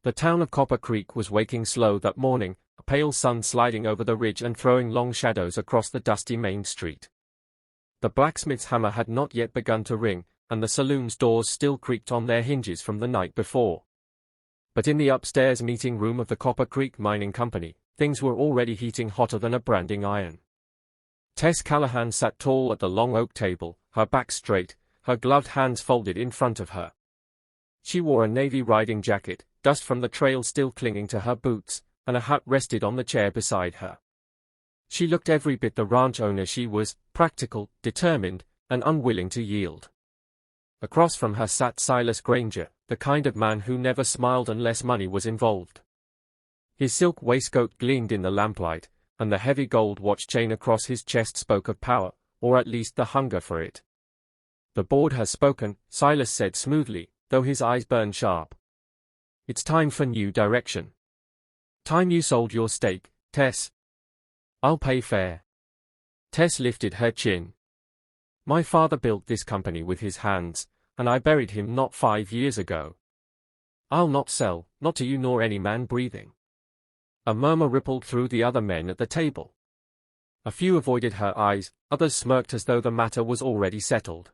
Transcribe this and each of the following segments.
The town of Copper Creek was waking slow that morning, a pale sun sliding over the ridge and throwing long shadows across the dusty main street. The blacksmith's hammer had not yet begun to ring, and the saloon's doors still creaked on their hinges from the night before. But in the upstairs meeting room of the Copper Creek Mining Company, things were already heating hotter than a branding iron. Tess Callahan sat tall at the long oak table, her back straight, her gloved hands folded in front of her. She wore a navy riding jacket, dust from the trail still clinging to her boots, and a hat rested on the chair beside her. She looked every bit the ranch owner she was, practical, determined, and unwilling to yield. Across from her sat Silas Granger, the kind of man who never smiled unless money was involved. His silk waistcoat gleamed in the lamplight, and the heavy gold watch chain across his chest spoke of power, or at least the hunger for it. "The board has spoken," Silas said smoothly, though his eyes burned sharp. "It's time for new direction. Time you sold your stake, Tess. I'll pay fair." Tess lifted her chin. "My father built this company with his hands, and I buried him not 5 years ago. I'll not sell, not to you nor any man breathing." A murmur rippled through the other men at the table. A few avoided her eyes, others smirked as though the matter was already settled.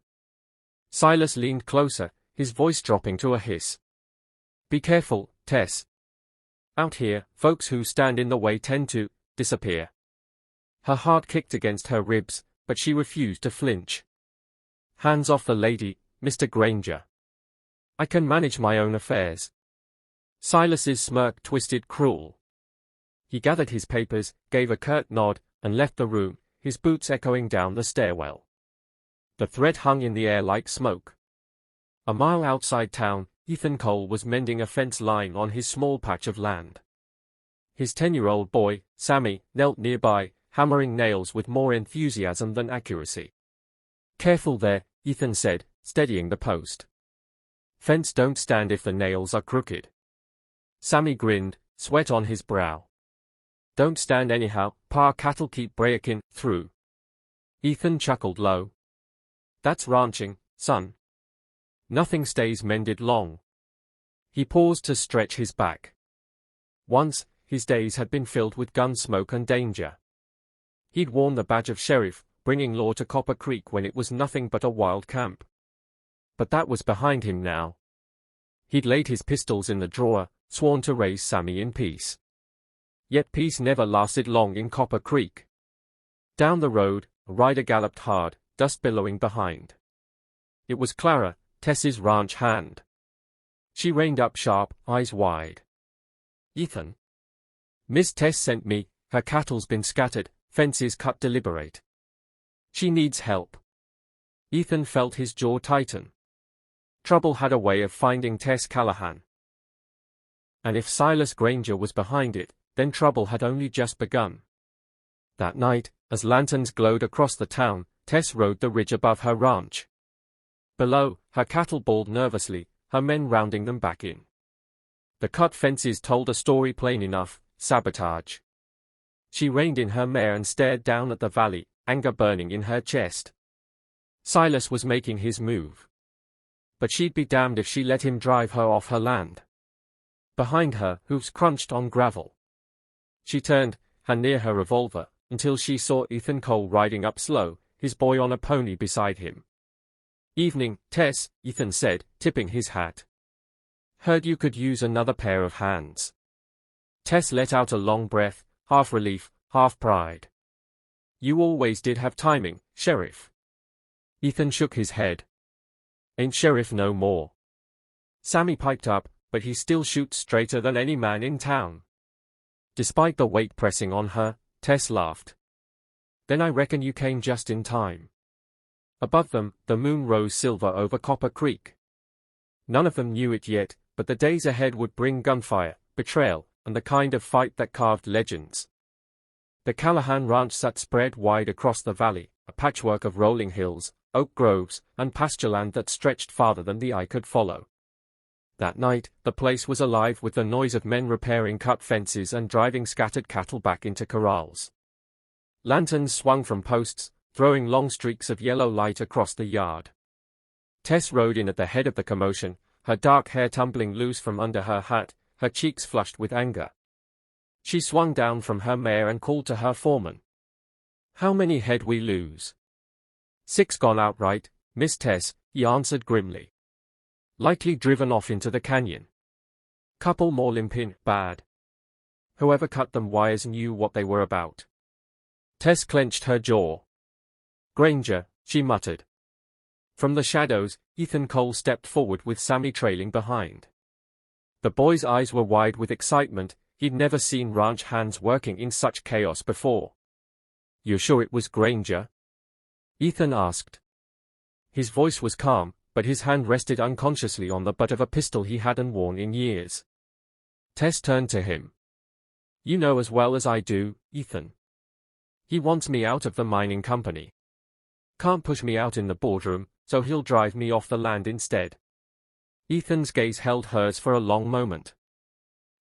Silas leaned closer, his voice dropping to a hiss. "Be careful, Tess. Out here, folks who stand in the way tend to disappear." Her heart kicked against her ribs, but she refused to flinch. "Hands off the lady, Mr. Granger. I can manage my own affairs." Silas's smirk twisted cruel. He gathered his papers, gave a curt nod, and left the room, his boots echoing down the stairwell. The thread hung in the air like smoke. A mile outside town, Ethan Cole was mending a fence line on his small patch of land. His 10-year-old boy, Sammy, knelt nearby, hammering nails with more enthusiasm than accuracy. "Careful there," Ethan said, steadying the post. "Fence don't stand if the nails are crooked." Sammy grinned, sweat on his brow. "Don't stand anyhow, pa, cattle keep breaking through." Ethan chuckled low. "That's ranching, son. Nothing stays mended long." He paused to stretch his back. Once, his days had been filled with gun smoke and danger. He'd worn the badge of sheriff, bringing law to Copper Creek when it was nothing but a wild camp. But that was behind him now. He'd laid his pistols in the drawer, sworn to raise Sammy in peace. Yet peace never lasted long in Copper Creek. Down the road, a rider galloped hard, dust billowing behind. It was Clara, Tess's ranch hand. She reined up sharp, eyes wide. "Ethan. Miss Tess sent me, her cattle's been scattered, fences cut deliberate. She needs help." Ethan felt his jaw tighten. Trouble had a way of finding Tess Callahan. And if Silas Granger was behind it, then trouble had only just begun. That night, as lanterns glowed across the town, Tess rode the ridge above her ranch. Below, her cattle bawled nervously, her men rounding them back in. The cut fences told a story plain enough: sabotage. She reined in her mare and stared down at the valley, anger burning in her chest. Silas was making his move. But she'd be damned if she let him drive her off her land. Behind her, hooves crunched on gravel. She turned, hand near her revolver, until she saw Ethan Cole riding up slow, his boy on a pony beside him. "Evening, Tess," Ethan said, tipping his hat. "Heard you could use another pair of hands." Tess let out a long breath, half relief, half pride. "You always did have timing, Sheriff." Ethan shook his head. "Ain't Sheriff no more." Sammy piped up, but he still shoots straighter than any man in town. Despite the weight pressing on her, Tess laughed. "Then I reckon you came just in time." Above them, the moon rose silver over Copper Creek. None of them knew it yet, but the days ahead would bring gunfire, betrayal, and the kind of fight that carved legends. The Callahan Ranch sat spread wide across the valley, a patchwork of rolling hills, oak groves, and pastureland that stretched farther than the eye could follow. That night, the place was alive with the noise of men repairing cut fences and driving scattered cattle back into corrals. Lanterns swung from posts, throwing long streaks of yellow light across the yard. Tess rode in at the head of the commotion, her dark hair tumbling loose from under her hat, her cheeks flushed with anger. She swung down from her mare and called to her foreman. "How many head we lose?" "6 gone outright, Miss Tess," he answered grimly. "Likely driven off into the canyon. Couple more limpin', bad. Whoever cut them wires knew what they were about." Tess clenched her jaw. "Granger," she muttered. From the shadows, Ethan Cole stepped forward with Sammy trailing behind. The boy's eyes were wide with excitement. He'd never seen ranch hands working in such chaos before. "You're sure it was Granger?" Ethan asked. His voice was calm, but his hand rested unconsciously on the butt of a pistol he hadn't worn in years. Tess turned to him. "You know as well as I do, Ethan. He wants me out of the mining company. Can't push me out in the boardroom, so he'll drive me off the land instead." Ethan's gaze held hers for a long moment.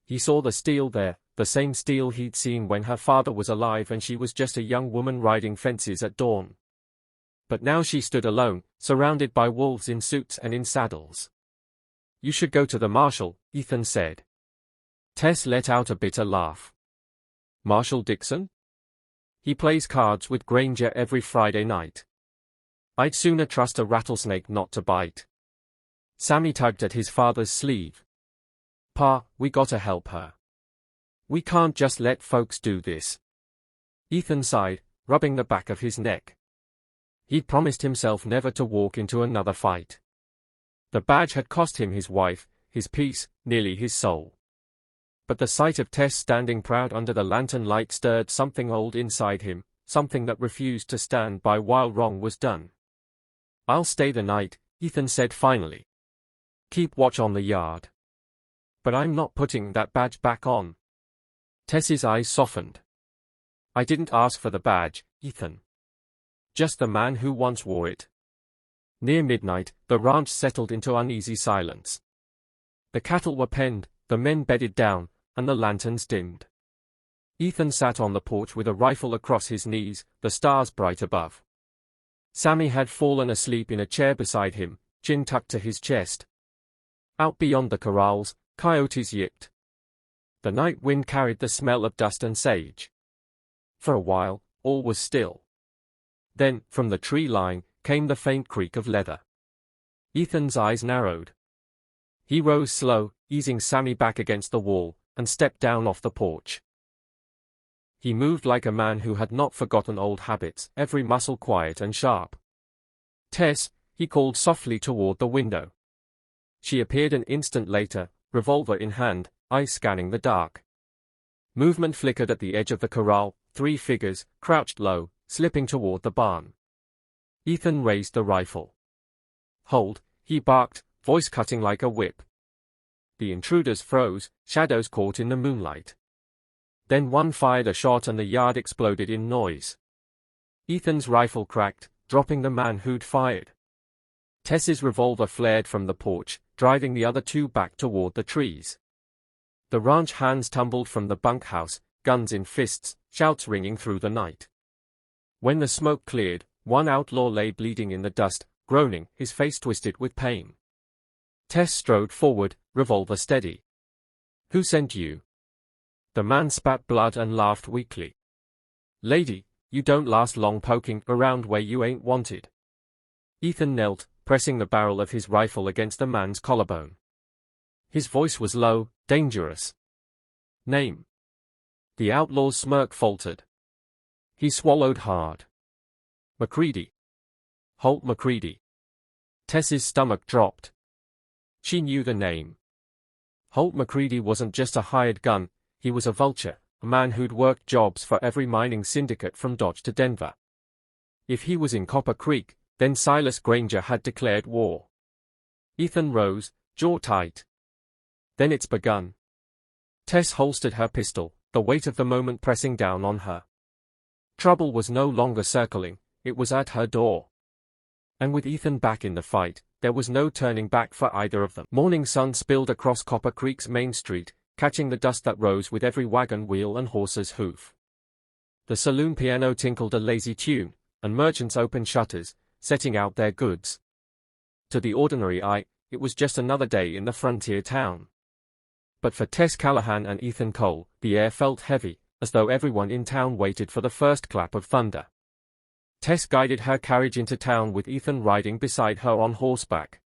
He saw the steel there, the same steel he'd seen when her father was alive and she was just a young woman riding fences at dawn. But now she stood alone, surrounded by wolves in suits and in saddles. "You should go to the marshal," Ethan said. Tess let out a bitter laugh. "Marshal Dixon? He plays cards with Granger every Friday night. I'd sooner trust a rattlesnake not to bite." Sammy tugged at his father's sleeve. "Pa, we gotta help her. We can't just let folks do this." Ethan sighed, rubbing the back of his neck. He'd promised himself never to walk into another fight. The badge had cost him his wife, his peace, nearly his soul. But the sight of Tess standing proud under the lantern light stirred something old inside him, something that refused to stand by while wrong was done. "I'll stay the night," Ethan said finally. "Keep watch on the yard. But I'm not putting that badge back on." Tess's eyes softened. "I didn't ask for the badge, Ethan. Just the man who once wore it." Near midnight, the ranch settled into uneasy silence. The cattle were penned, the men bedded down, and the lanterns dimmed. Ethan sat on the porch with a rifle across his knees, the stars bright above. Sammy had fallen asleep in a chair beside him, chin tucked to his chest. Out beyond the corrals, coyotes yipped. The night wind carried the smell of dust and sage. For a while, all was still. Then, from the tree line, came the faint creak of leather. Ethan's eyes narrowed. He rose slow, easing Sammy back against the wall, and stepped down off the porch. He moved like a man who had not forgotten old habits, every muscle quiet and sharp. "Tess," he called softly toward the window. She appeared an instant later, revolver in hand, eyes scanning the dark. Movement flickered at the edge of the corral, 3 figures, crouched low, slipping toward the barn. Ethan raised the rifle. "Hold," he barked, voice cutting like a whip. The intruders froze, shadows caught in the moonlight. Then one fired a shot and the yard exploded in noise. Ethan's rifle cracked, dropping the man who'd fired. Tess's revolver flared from the porch, driving the other 2 back toward the trees. The ranch hands tumbled from the bunkhouse, guns in fists, shouts ringing through the night. When the smoke cleared, one outlaw lay bleeding in the dust, groaning, his face twisted with pain. Tess strode forward, revolver steady. "Who sent you?" The man spat blood and laughed weakly. "Lady, you don't last long poking around where you ain't wanted." Ethan knelt, pressing the barrel of his rifle against the man's collarbone. His voice was low, dangerous. "Name?" The outlaw's smirk faltered. He swallowed hard. "McCready. Holt McCready." Tess's stomach dropped. She knew the name. Holt McCready wasn't just a hired gun, he was a vulture, a man who'd worked jobs for every mining syndicate from Dodge to Denver. If he was in Copper Creek, then Silas Granger had declared war. Ethan rose, jaw tight. "Then it's begun." Tess holstered her pistol, the weight of the moment pressing down on her. Trouble was no longer circling, it was at her door. And with Ethan back in the fight, there was no turning back for either of them. Morning sun spilled across Copper Creek's main street, catching the dust that rose with every wagon wheel and horse's hoof. The saloon piano tinkled a lazy tune, and merchants opened shutters, setting out their goods. To the ordinary eye, it was just another day in the frontier town. But for Tess Callahan and Ethan Cole, the air felt heavy, as though everyone in town waited for the first clap of thunder. Tess guided her carriage into town with Ethan riding beside her on horseback.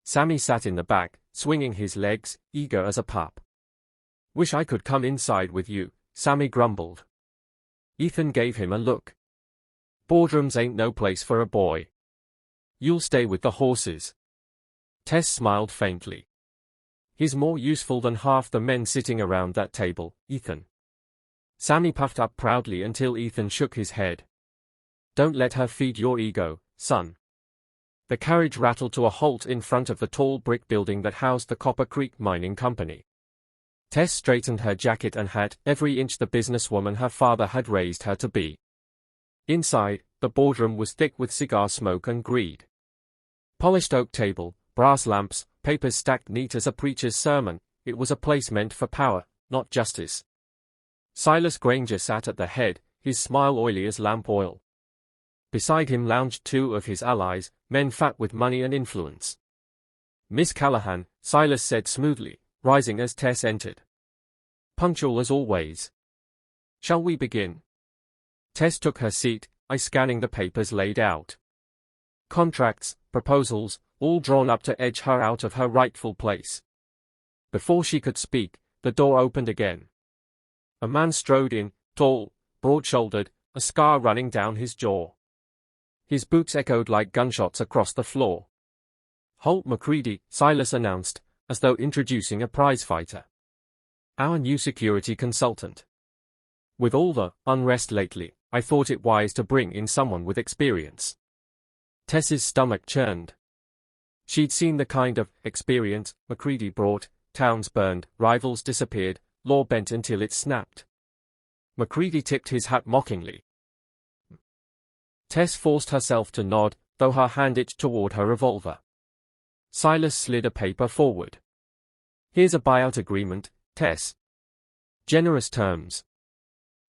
Sammy sat in the back, swinging his legs, eager as a pup. "Wish I could come inside with you," Sammy grumbled. Ethan gave him a look. "Boardrooms ain't no place for a boy. You'll stay with the horses." Tess smiled faintly. "He's more useful than half the men sitting around that table, Ethan." Sammy puffed up proudly until Ethan shook his head. "Don't let her feed your ego, son." The carriage rattled to a halt in front of the tall brick building that housed the Copper Creek Mining Company. Tess straightened her jacket and hat, every inch the businesswoman her father had raised her to be. Inside, the boardroom was thick with cigar smoke and greed. Polished oak table, brass lamps, papers stacked neat as a preacher's sermon, it was a place meant for power, not justice. Silas Granger sat at the head, his smile oily as lamp oil. Beside him lounged two of his allies, men fat with money and influence. "Miss Callahan," Silas said smoothly, rising as Tess entered. "Punctual as always. Shall we begin?" Tess took her seat, eyes scanning the papers laid out. Contracts, proposals, all drawn up to edge her out of her rightful place. Before she could speak, the door opened again. A man strode in, tall, broad-shouldered, a scar running down his jaw. His boots echoed like gunshots across the floor. "Holt McCready," Silas announced, as though introducing a prizefighter. "Our new security consultant. With all the unrest lately, I thought it wise to bring in someone with experience." Tess's stomach churned. She'd seen the kind of experience McCready brought: towns burned, rivals disappeared, law bent until it snapped. McCready tipped his hat mockingly. Tess forced herself to nod, though her hand itched toward her revolver. Silas slid a paper forward. "Here's a buyout agreement, Tess. Generous terms.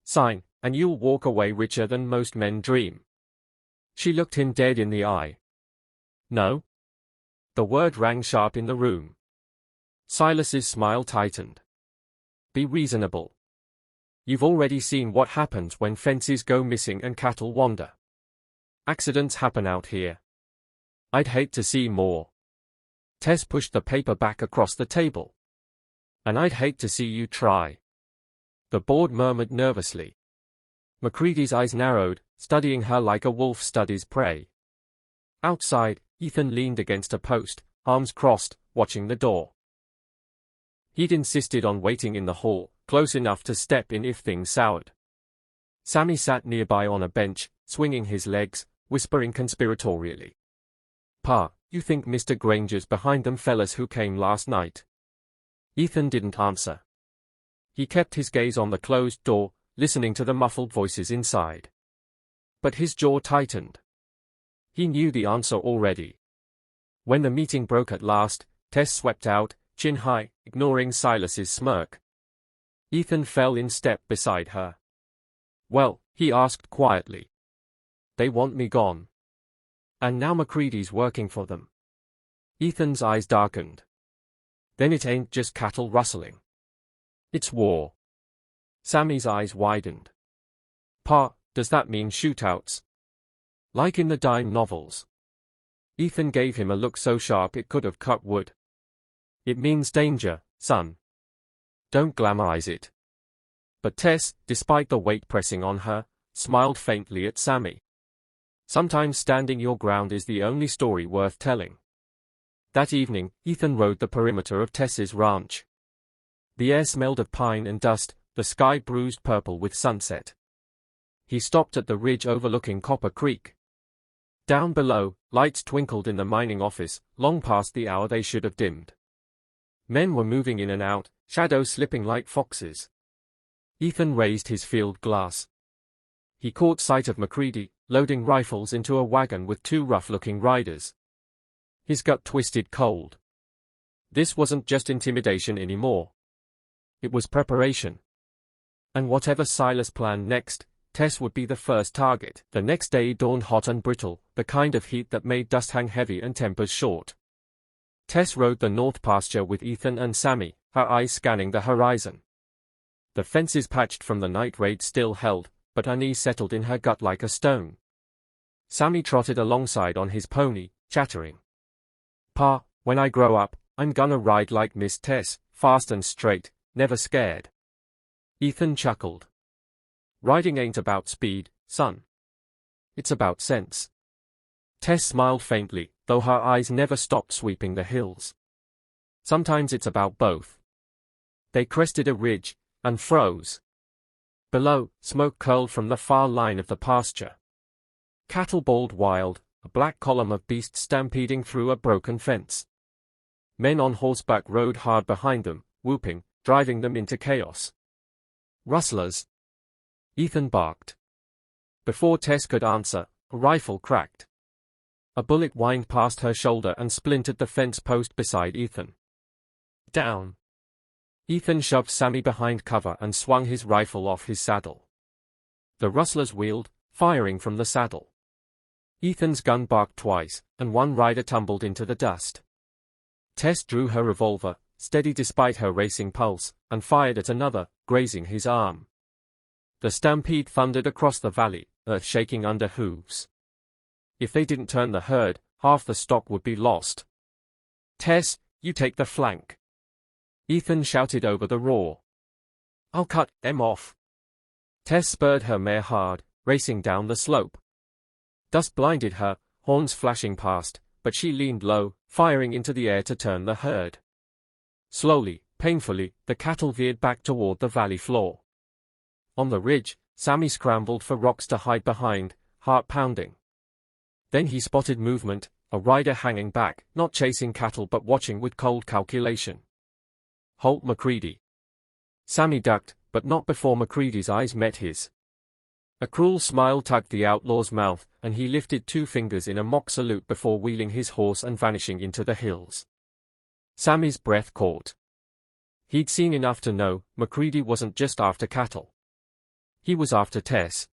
Sign, and you'll walk away richer than most men dream." She looked him dead in the eye. "No?" The word rang sharp in the room. Silas's smile tightened. "Be reasonable. You've already seen what happens when fences go missing and cattle wander. Accidents happen out here. I'd hate to see more." Tess pushed the paper back across the table. "And I'd hate to see you try." The board murmured nervously. McCready's eyes narrowed, studying her like a wolf studies prey. Outside, Ethan leaned against a post, arms crossed, watching the door. He'd insisted on waiting in the hall, close enough to step in if things soured. Sammy sat nearby on a bench, swinging his legs, whispering conspiratorially. "Pa, you think Mr. Granger's behind them fellas who came last night?" Ethan didn't answer. He kept his gaze on the closed door, listening to the muffled voices inside. But his jaw tightened. He knew the answer already. When the meeting broke at last, Tess swept out, chin high, ignoring Silas's smirk. Ethan fell in step beside her. "Well," he asked quietly. "They want me gone. And now McCready's working for them." Ethan's eyes darkened. "Then it ain't just cattle rustling. It's war." Sammy's eyes widened. "Pa, does that mean shootouts? Like in the dime novels?" Ethan gave him a look so sharp it could have cut wood. "It means danger, son. Don't glamorize it." But Tess, despite the weight pressing on her, smiled faintly at Sammy. Sometimes standing your ground is the only story worth telling. That evening, Ethan rode the perimeter of Tess's ranch. The air smelled of pine and dust, the sky bruised purple with sunset. He stopped at the ridge overlooking Copper Creek. Down below, lights twinkled in the mining office, long past the hour they should have dimmed. Men were moving in and out, shadows slipping like foxes. Ethan raised his field glass. He caught sight of McCready, loading rifles into a wagon with two rough-looking riders. His gut twisted cold. This wasn't just intimidation anymore. It was preparation. And whatever Silas planned next, Tess would be the first target. The next day dawned hot and brittle, the kind of heat that made dust hang heavy and tempers short. Tess rode the north pasture with Ethan and Sammy, her eyes scanning the horizon. The fences patched from the night raid still held, but her knees settled in her gut like a stone. Sammy trotted alongside on his pony, chattering. "Pa, when I grow up, I'm gonna ride like Miss Tess, fast and straight, never scared." Ethan chuckled. "Riding ain't about speed, son. It's about sense." Tess smiled faintly, though her eyes never stopped sweeping the hills. "Sometimes it's about both." They crested a ridge, and froze. Below, smoke curled from the far line of the pasture. Cattle bawled wild, a black column of beasts stampeding through a broken fence. Men on horseback rode hard behind them, whooping, driving them into chaos. "Rustlers!" Ethan barked. Before Tess could answer, a rifle cracked. A bullet whined past her shoulder and splintered the fence post beside Ethan. "Down!" Ethan shoved Sammy behind cover and swung his rifle off his saddle. The rustlers wheeled, firing from the saddle. Ethan's gun barked twice, and one rider tumbled into the dust. Tess drew her revolver, steady despite her racing pulse, and fired at another, grazing his arm. The stampede thundered across the valley, earth shaking under hooves. If they didn't turn the herd, half the stock would be lost. "Tess, you take the flank," Ethan shouted over the roar. "I'll cut them off." Tess spurred her mare hard, racing down the slope. Dust blinded her, horns flashing past, but she leaned low, firing into the air to turn the herd. Slowly, painfully, the cattle veered back toward the valley floor. On the ridge, Sammy scrambled for rocks to hide behind, heart pounding. Then he spotted movement, a rider hanging back, not chasing cattle but watching with cold calculation. Holt McCready. Sammy ducked, but not before McCready's eyes met his. A cruel smile tugged the outlaw's mouth, and he lifted 2 fingers in a mock salute before wheeling his horse and vanishing into the hills. Sammy's breath caught. He'd seen enough to know McCready wasn't just after cattle. He was after Tess.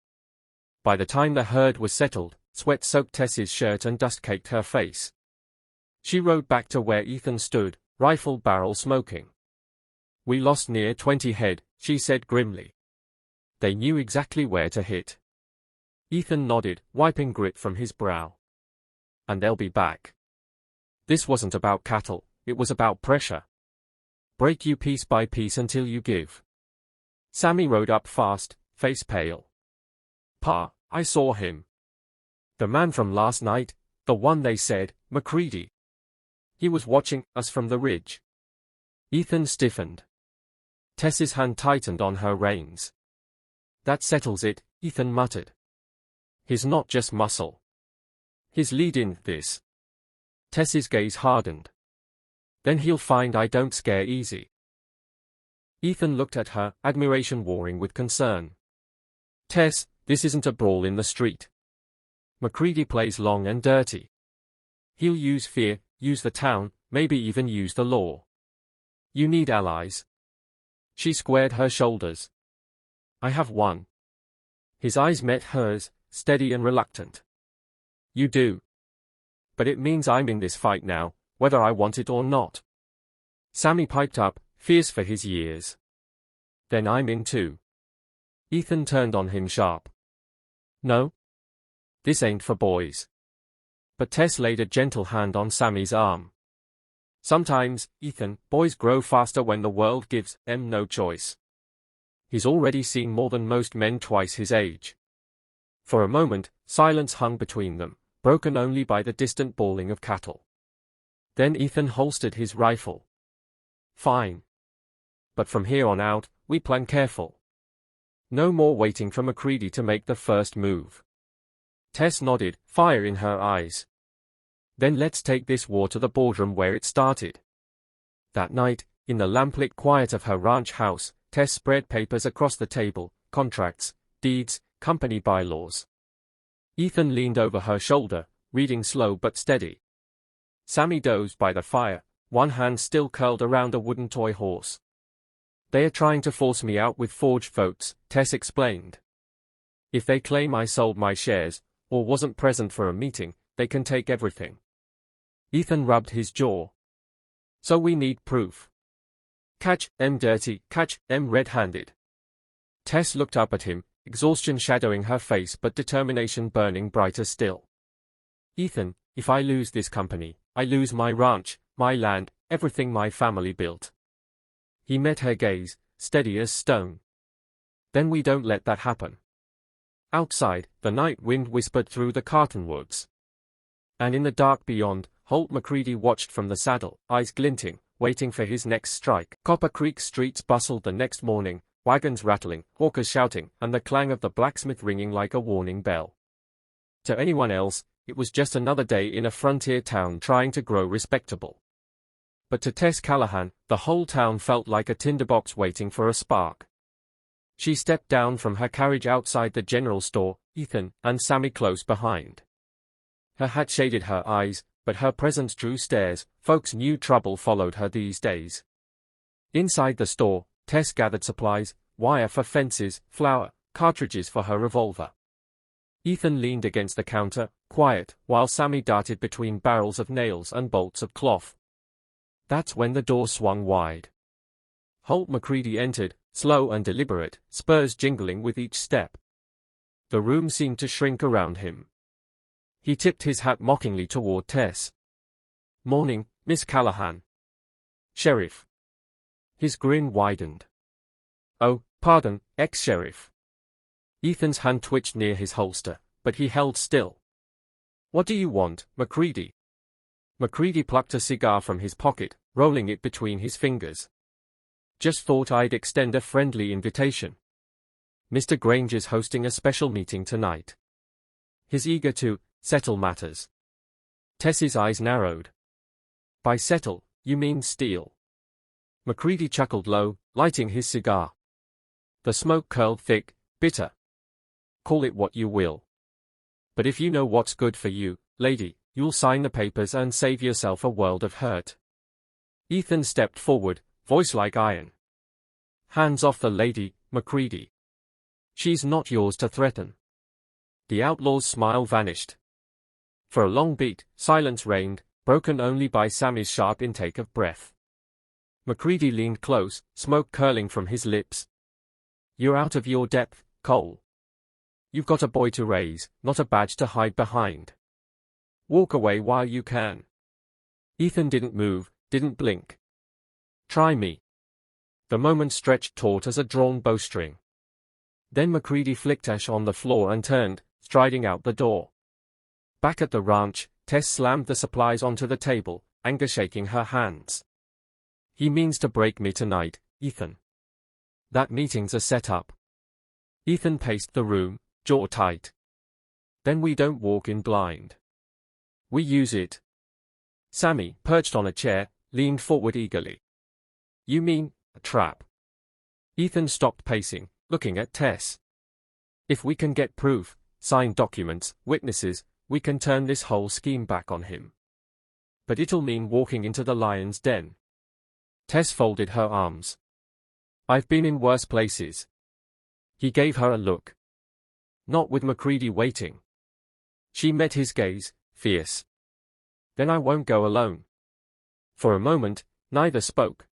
By the time the herd was settled, sweat soaked Tess's shirt and dust caked her face. She rode back to where Ethan stood, rifle barrel smoking. "We lost near 20 head," she said grimly. They knew exactly where to hit. Ethan nodded, wiping grit from his brow. "And they'll be back." This wasn't about cattle, it was about pressure. Break you piece by piece until you give. Sammy rode up fast, face pale. "Pa, I saw him. The man from last night, the one they said, McCready. He was watching us from the ridge." Ethan stiffened. Tess's hand tightened on her reins. "That settles it," Ethan muttered. "He's not just muscle. He's leading this." Tess's gaze hardened. "Then he'll find I don't scare easy." Ethan looked at her, admiration warring with concern. "Tess, this isn't a brawl in the street. McCready plays long and dirty. He'll use fear, use the town, maybe even use the law. You need allies." She squared her shoulders. "I have one." His eyes met hers, steady and reluctant. "You do. But it means I'm in this fight now, whether I want it or not." Sammy piped up, fierce for his years. "Then I'm in too." Ethan turned on him sharp. "No? This ain't for boys." But Tess laid a gentle hand on Sammy's arm. "Sometimes, Ethan, boys grow faster when the world gives them no choice." He's already seen more than most men twice his age. For a moment, silence hung between them, broken only by the distant bawling of cattle. Then Ethan holstered his rifle. "Fine. But from here on out, we plan careful. No more waiting for McCready to make the first move." Tess nodded, fire in her eyes. "Then let's take this war to the boardroom where it started." That night, in the lamplit quiet of her ranch house, Tess spread papers across the table, contracts, deeds, company bylaws. Ethan leaned over her shoulder, reading slow but steady. Sammy dozed by the fire, one hand still curled around a wooden toy horse. "They are trying to force me out with forged votes," Tess explained. "If they claim I sold my shares, or wasn't present for a meeting, they can take everything." Ethan rubbed his jaw. "So we need proof." Catch 'em dirty, catch 'em red-handed. Tess looked up at him, exhaustion shadowing her face but determination burning brighter still. Ethan, if I lose this company, I lose my ranch, my land, everything my family built. He met her gaze, steady as stone. Then we don't let that happen. Outside, the night wind whispered through the cottonwoods. And in the dark beyond, Holt McCready watched from the saddle, eyes glinting, waiting for his next strike. Copper Creek streets bustled the next morning, wagons rattling, hawkers shouting, and the clang of the blacksmith ringing like a warning bell. To anyone else, it was just another day in a frontier town trying to grow respectable. But to Tess Callahan, the whole town felt like a tinderbox waiting for a spark. She stepped down from her carriage outside the general store, Ethan and Sammy close behind. Her hat shaded her eyes, but her presence drew stares. Folks knew trouble followed her these days. Inside the store, Tess gathered supplies, wire for fences, flour, cartridges for her revolver. Ethan leaned against the counter, quiet, while Sammy darted between barrels of nails and bolts of cloth. That's when the door swung wide. Holt McCready entered, slow and deliberate, spurs jingling with each step. The room seemed to shrink around him. He tipped his hat mockingly toward Tess. "Morning, Miss Callahan." "Sheriff." His grin widened. "Oh, pardon, ex-sheriff." Ethan's hand twitched near his holster, but he held still. "What do you want, McCready?" McCready plucked a cigar from his pocket, rolling it between his fingers. "Just thought I'd extend a friendly invitation. Mr. Granger's hosting a special meeting tonight. He's eager to settle matters." Tess's eyes narrowed. "By settle, you mean steal?" McCready chuckled low, lighting his cigar. The smoke curled thick, bitter. "Call it what you will. But if you know what's good for you, lady, you'll sign the papers and save yourself a world of hurt." Ethan stepped forward, voice like iron. "Hands off the lady, McCready. She's not yours to threaten." The outlaw's smile vanished. For a long beat, silence reigned, broken only by Sammy's sharp intake of breath. McCready leaned close, smoke curling from his lips. "You're out of your depth, Cole. You've got a boy to raise, not a badge to hide behind. Walk away while you can." Ethan didn't move, didn't blink. "Try me." The moment stretched taut as a drawn bowstring. Then McCready flicked ash on the floor and turned, striding out the door. Back at the ranch, Tess slammed the supplies onto the table, anger shaking her hands. "He means to break me tonight, Ethan. That meeting's a setup." Ethan paced the room, jaw tight. "Then we don't walk in blind. We use it." Sammy, perched on a chair, leaned forward eagerly. "You mean, a trap?" Ethan stopped pacing, looking at Tess. "If we can get proof, signed documents, witnesses, we can turn this whole scheme back on him. But it'll mean walking into the lion's den." Tess folded her arms. "I've been in worse places." He gave her a look. "Not with McCready waiting." She met his gaze, fierce. "Then I won't go alone." For a moment, neither spoke.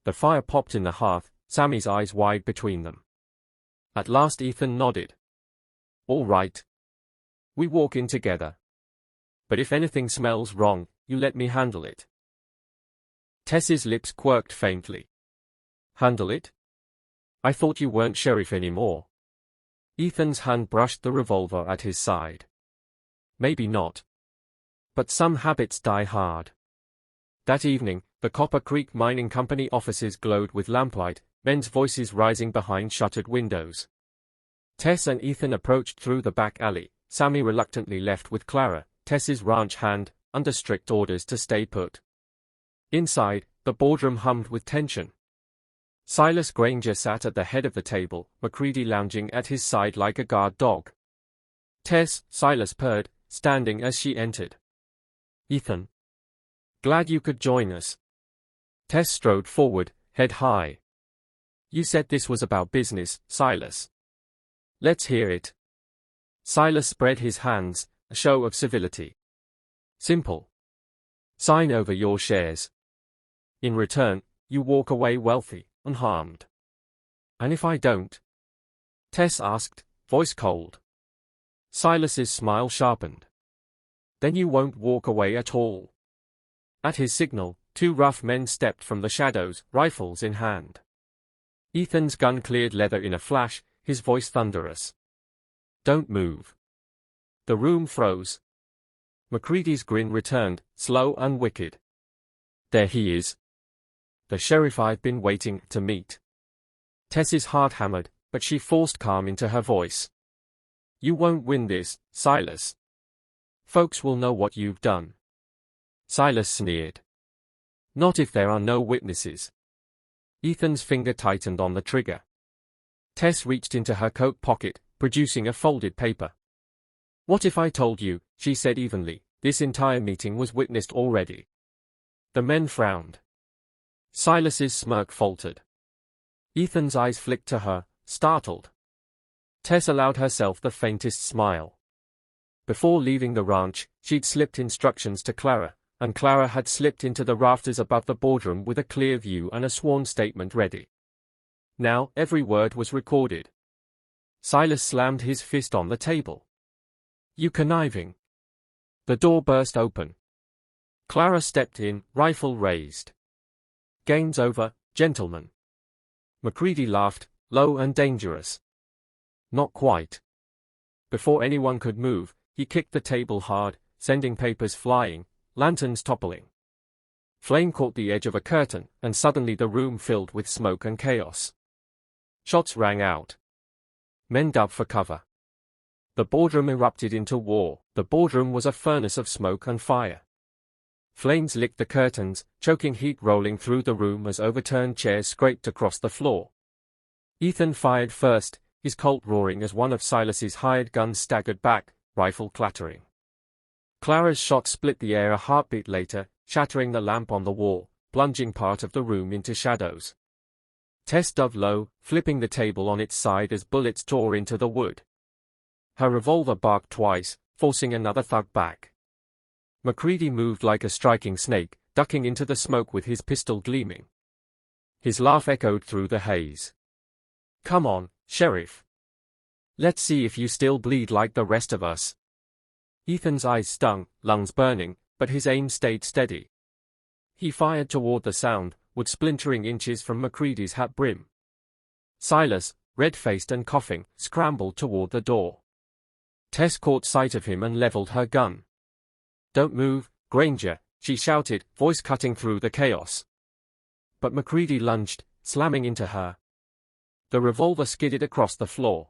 The fire popped in the hearth, Sammy's eyes wide between them. At last Ethan nodded. "All right. We walk in together. But if anything smells wrong, you let me handle it." Tess's lips quirked faintly. "Handle it? I thought you weren't sheriff anymore." Ethan's hand brushed the revolver at his side. "Maybe not. But some habits die hard." That evening, the Copper Creek Mining Company offices glowed with lamplight, men's voices rising behind shuttered windows. Tess and Ethan approached through the back alley, Sammy reluctantly left with Clara, Tess's ranch hand, under strict orders to stay put. Inside, the boardroom hummed with tension. Silas Granger sat at the head of the table, McCready lounging at his side like a guard dog. "Tess," Silas purred, standing as she entered. "Ethan. Glad you could join us." Tess strode forward, head high. "You said this was about business, Silas. Let's hear it." Silas spread his hands, a show of civility. "Simple. Sign over your shares. In return, you walk away wealthy, unharmed. And if I don't? Tess asked, voice cold. Silas's smile sharpened. Then you won't walk away at all. At his signal, two rough men stepped from the shadows, rifles in hand. Ethan's gun cleared leather in a flash, his voice thunderous. Don't move. The room froze. MacReady's grin returned, slow and wicked. There he is. The sheriff I've been waiting to meet. Tess's heart hammered, but she forced calm into her voice. You won't win this, Silas. Folks will know what you've done. Silas sneered. Not if there are no witnesses. Ethan's finger tightened on the trigger. Tess reached into her coat pocket, producing a folded paper. What if I told you, she said evenly, this entire meeting was witnessed already? The men frowned. Silas's smirk faltered. Ethan's eyes flicked to her, startled. Tess allowed herself the faintest smile. Before leaving the ranch, she'd slipped instructions to Clara, and Clara had slipped into the rafters above the boardroom with a clear view and a sworn statement ready. Now, every word was recorded. Silas slammed his fist on the table. You conniving. The door burst open. Clara stepped in, rifle raised. Game's over, gentlemen. MacReady laughed, low and dangerous. Not quite. Before anyone could move, he kicked the table hard, sending papers flying, lanterns toppling. Flame caught the edge of a curtain, and suddenly the room filled with smoke and chaos. Shots rang out. Men dove for cover. The boardroom erupted into war. The boardroom was a furnace of smoke and fire. Flames licked the curtains, choking heat rolling through the room as overturned chairs scraped across the floor. Ethan fired first, his Colt roaring as one of Silas's hired guns staggered back, rifle clattering. Clara's shot split the air a heartbeat later, shattering the lamp on the wall, plunging part of the room into shadows. Tess dove low, flipping the table on its side as bullets tore into the wood. Her revolver barked twice, forcing another thug back. MacReady moved like a striking snake, ducking into the smoke with his pistol gleaming. His laugh echoed through the haze. Come on, Sheriff. Let's see if you still bleed like the rest of us. Ethan's eyes stung, lungs burning, but his aim stayed steady. He fired toward the sound, wood splintering inches from MacReady's hat brim. Silas, red-faced and coughing, scrambled toward the door. Tess caught sight of him and leveled her gun. Don't move, Granger, she shouted, voice cutting through the chaos. But MacReady lunged, slamming into her. The revolver skidded across the floor.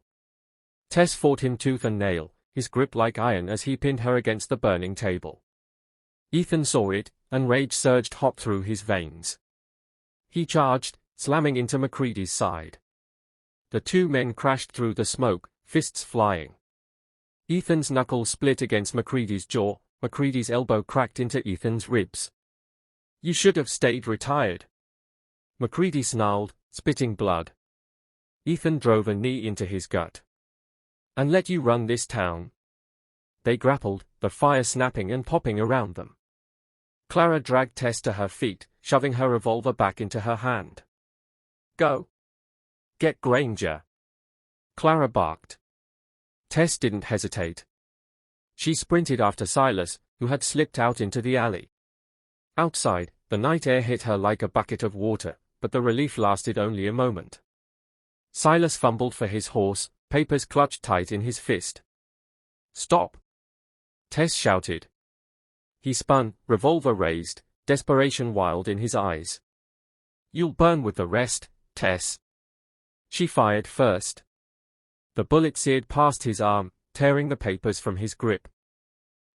Tess fought him tooth and nail, his grip like iron as he pinned her against the burning table. Ethan saw it, and rage surged hot through his veins. He charged, slamming into MacReady's side. The two men crashed through the smoke, fists flying. Ethan's knuckles split against MacReady's jaw, MacReady's elbow cracked into Ethan's ribs. You should have stayed retired. MacReady snarled, spitting blood. Ethan drove a knee into his gut. And let you run this town. They grappled, the fire snapping and popping around them. Clara dragged Tess to her feet, shoving her revolver back into her hand. Go. Get Granger. Clara barked. Tess didn't hesitate. She sprinted after Silas, who had slipped out into the alley. Outside, the night air hit her like a bucket of water, but the relief lasted only a moment. Silas fumbled for his horse, papers clutched tight in his fist. Stop! Tess shouted. He spun, revolver raised, desperation wild in his eyes. You'll burn with the rest, Tess. She fired first. The bullet seared past his arm, tearing the papers from his grip.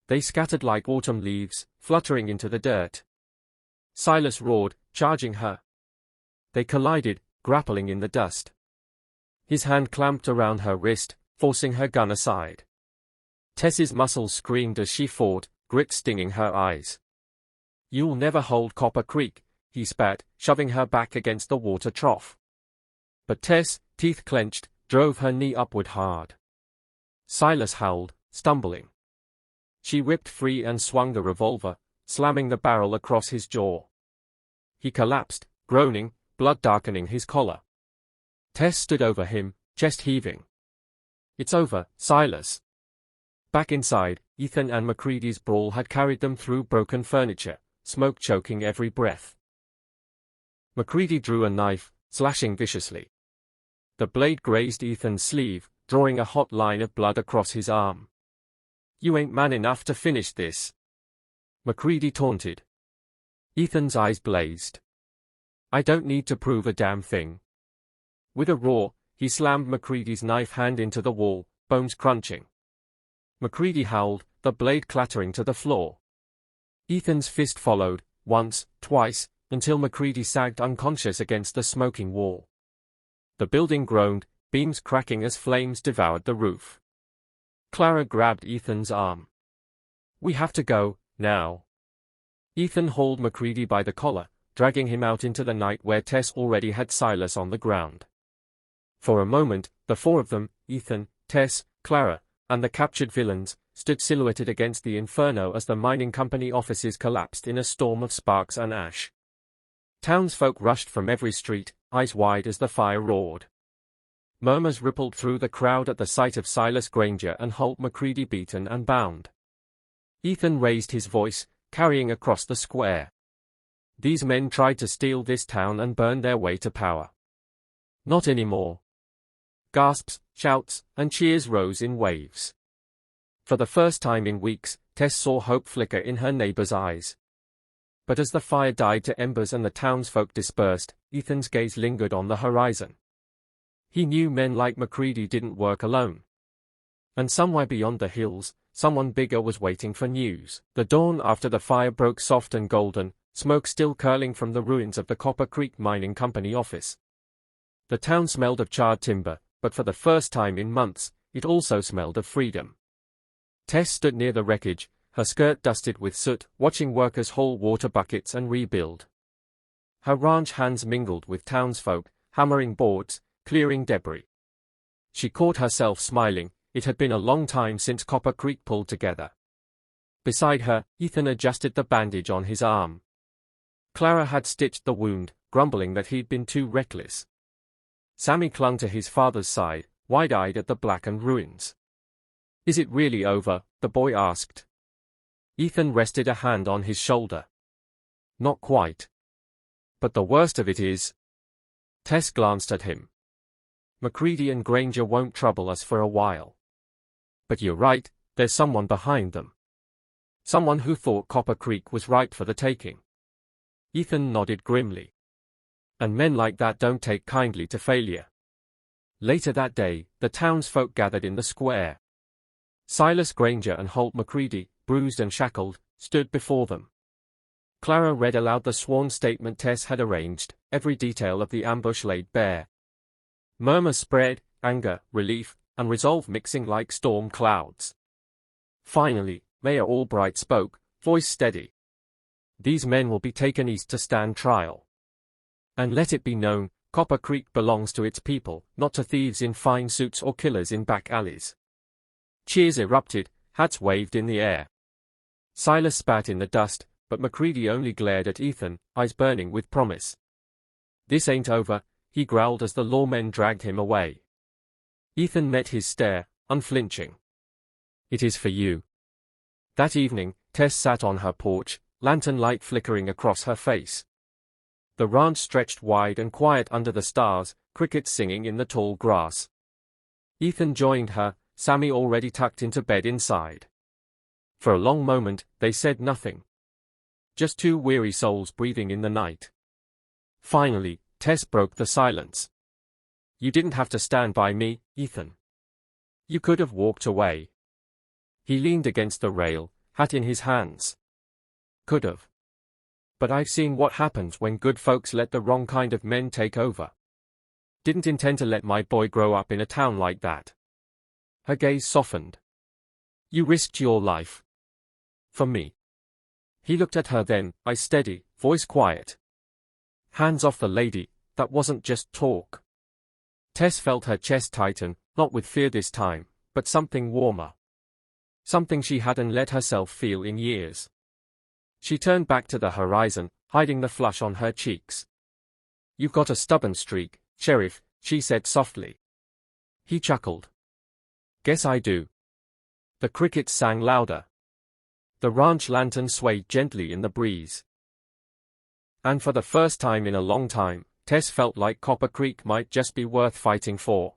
They scattered like autumn leaves, fluttering into the dirt. Silas roared, charging her. They collided, grappling in the dust. His hand clamped around her wrist, forcing her gun aside. Tess's muscles screamed as she fought, grit stinging her eyes. You'll never hold Copper Creek, he spat, shoving her back against the water trough. But Tess, teeth clenched, drove her knee upward hard. Silas howled, stumbling. She ripped free and swung the revolver, slamming the barrel across his jaw. He collapsed, groaning, blood darkening his collar. Tess stood over him, chest heaving. "It's over, Silas." Back inside, Ethan and MacReady's brawl had carried them through broken furniture, smoke choking every breath. MacReady drew a knife, slashing viciously. The blade grazed Ethan's sleeve, drawing a hot line of blood across his arm. "You ain't man enough to finish this," MacReady taunted. Ethan's eyes blazed. "I don't need to prove a damn thing." With a roar, he slammed MacReady's knife hand into the wall, bones crunching. MacReady howled, the blade clattering to the floor. Ethan's fist followed, once, twice, until MacReady sagged unconscious against the smoking wall. The building groaned, beams cracking as flames devoured the roof. Clara grabbed Ethan's arm. "We have to go, now." Ethan hauled MacReady by the collar, dragging him out into the night where Tess already had Silas on the ground. For a moment, the four of them, Ethan, Tess, Clara, and the captured villains, stood silhouetted against the inferno as the mining company offices collapsed in a storm of sparks and ash. Townsfolk rushed from every street, eyes wide as the fire roared. Murmurs rippled through the crowd at the sight of Silas Granger and Holt MacReady beaten and bound. Ethan raised his voice, carrying across the square. "These men tried to steal this town and burn their way to power. Not anymore." Gasps, shouts, and cheers rose in waves. For the first time in weeks, Tess saw hope flicker in her neighbor's eyes. But as the fire died to embers and the townsfolk dispersed, Ethan's gaze lingered on the horizon. He knew men like MacReady didn't work alone. And somewhere beyond the hills, someone bigger was waiting for news. The dawn after the fire broke soft and golden, smoke still curling from the ruins of the Copper Creek Mining Company office. The town smelled of charred timber, but for the first time in months, it also smelled of freedom. Tess stood near the wreckage, her skirt dusted with soot, watching workers haul water buckets and rebuild. Her ranch hands mingled with townsfolk, hammering boards, clearing debris. She caught herself smiling. It had been a long time since Copper Creek pulled together. Beside her, Ethan adjusted the bandage on his arm. Clara had stitched the wound, grumbling that he'd been too reckless. Sammy clung to his father's side, wide-eyed at the blackened ruins. "Is it really over?" the boy asked. Ethan rested a hand on his shoulder. "Not quite. But the worst of it is..." Tess glanced at him. "MacReady and Granger won't trouble us for a while. But you're right, there's someone behind them. Someone who thought Copper Creek was ripe for the taking." Ethan nodded grimly. "And men like that don't take kindly to failure." Later that day, the townsfolk gathered in the square. Silas Granger and Holt MacReady, bruised and shackled, stood before them. Clara read aloud the sworn statement Tess had arranged, every detail of the ambush laid bare. Murmurs spread, anger, relief, and resolve mixing like storm clouds. Finally, Mayor Albright spoke, voice steady. "These men will be taken east to stand trial. And let it be known, Copper Creek belongs to its people, not to thieves in fine suits or killers in back alleys." Cheers erupted, hats waved in the air. Silas spat in the dust, but MacReady only glared at Ethan, eyes burning with promise. "This ain't over," he growled as the lawmen dragged him away. Ethan met his stare, unflinching. "It is for you." That evening, Tess sat on her porch, lantern light flickering across her face. The ranch stretched wide and quiet under the stars, crickets singing in the tall grass. Ethan joined her, Sammy already tucked into bed inside. For a long moment, they said nothing. Just two weary souls breathing in the night. Finally, Tess broke the silence. "You didn't have to stand by me, Ethan. You could have walked away." He leaned against the rail, hat in his hands. "Could have. But I've seen what happens when good folks let the wrong kind of men take over. Didn't intend to let my boy grow up in a town like that." Her gaze softened. "You risked your life. For me." He looked at her then, eyes steady, voice quiet. "Hands off the lady, that wasn't just talk." Tess felt her chest tighten, not with fear this time, but something warmer. Something she hadn't let herself feel in years. She turned back to the horizon, hiding the flush on her cheeks. "You've got a stubborn streak, Sheriff," she said softly. He chuckled. "Guess I do." The crickets sang louder. The ranch lantern swayed gently in the breeze. And for the first time in a long time, Tess felt like Copper Creek might just be worth fighting for.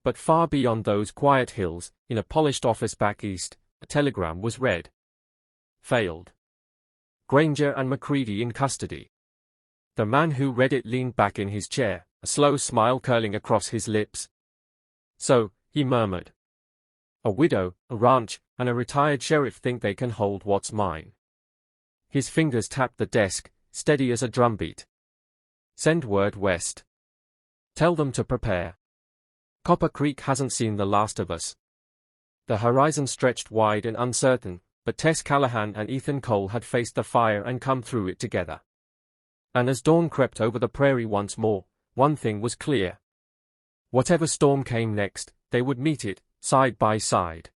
But far beyond those quiet hills, in a polished office back east, a telegram was read. Failed. Granger and McCready in custody. The man who read it leaned back in his chair, a slow smile curling across his lips. "So," he murmured. "A widow, a ranch, and a retired sheriff think they can hold what's mine." His fingers tapped the desk, steady as a drumbeat. "Send word west. Tell them to prepare. Copper Creek hasn't seen the last of us." The horizon stretched wide and uncertain, but Tess Callahan and Ethan Cole had faced the fire and come through it together. And as dawn crept over the prairie once more, one thing was clear. Whatever storm came next, they would meet it, side by side.